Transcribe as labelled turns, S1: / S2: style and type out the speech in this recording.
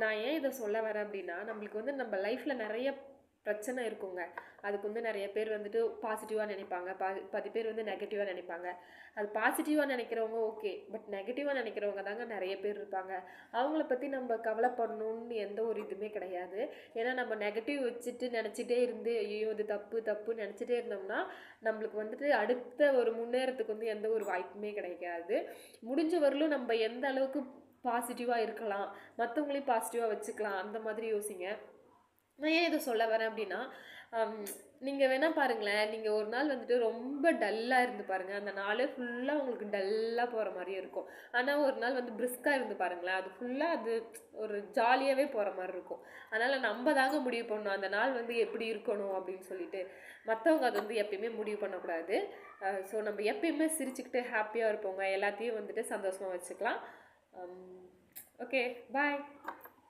S1: நான் ஏன் இதை சொல்ல வரேன் அப்படின்னா, நம்மளுக்கு வந்து நம்ம லைஃப்பில் நிறைய பிரச்சனை இருக்குங்க. அதுக்கு வந்து நிறைய பேர் வந்துட்டு பாசிட்டிவாக நினைப்பாங்க, பாதி பேர் வந்து நெகட்டிவாக நினைப்பாங்க. அது பாசிட்டிவாக நினைக்கிறவங்க ஓகே, பட் நெகட்டிவாக நினைக்கிறவங்க தாங்க நிறைய பேர் இருப்பாங்க. அவங்கள பற்றி நம்ம கவலைப்படணும்னு எந்த ஒரு இதுவுமே கிடையாது. ஏன்னா நம்ம நெகட்டிவ் வச்சுட்டு நினச்சிட்டே இருந்து ஐயோ இது தப்பு தப்புன்னு நினச்சிட்டே இருந்தோம்னா நம்மளுக்கு வந்துட்டு அடுத்த ஒரு முன்னேறத்துக்கு வந்து எந்த ஒரு வாய்ப்புமே கிடைக்காது. முடிஞ்ச வரலும் நம்ம எந்த அளவுக்கு பாசிட்டிவாக இருக்கலாம், மற்றவங்களையும் பாசிட்டிவாக வச்சுக்கலாம், அந்த மாதிரி யோசிங்க. நான் ஏன் இதை சொல்ல வரேன் அப்படின்னா, நீங்கள் வேணால் பாருங்களேன், நீங்கள் ஒரு நாள் வந்துட்டு ரொம்ப டல்லாக இருந்து பாருங்கள், அந்த நாளே ஃபுல்லாக உங்களுக்கு டல்லாக போகிற மாதிரி இருக்கும். ஆனால் ஒரு நாள் வந்து பிரிஸ்காக இருந்து பாருங்களேன், அது ஃபுல்லாக அது ஒரு ஜாலியாகவே போகிற மாதிரி இருக்கும். அதனால் நம்ம தாங்க முடிவு பண்ணணும் அந்த நாள் வந்து எப்படி இருக்கணும் அப்படின்னு சொல்லிட்டு. மற்றவங்க அது வந்து எப்பயுமே முடிவு பண்ணக்கூடாது. ஸோ நம்ம எப்பயுமே சிரிச்சுக்கிட்டு ஹாப்பியாக இருப்போங்க, எல்லாத்தையும் வந்துட்டு சந்தோஷமாக வச்சுக்கலாம். ஓகே, பாய்.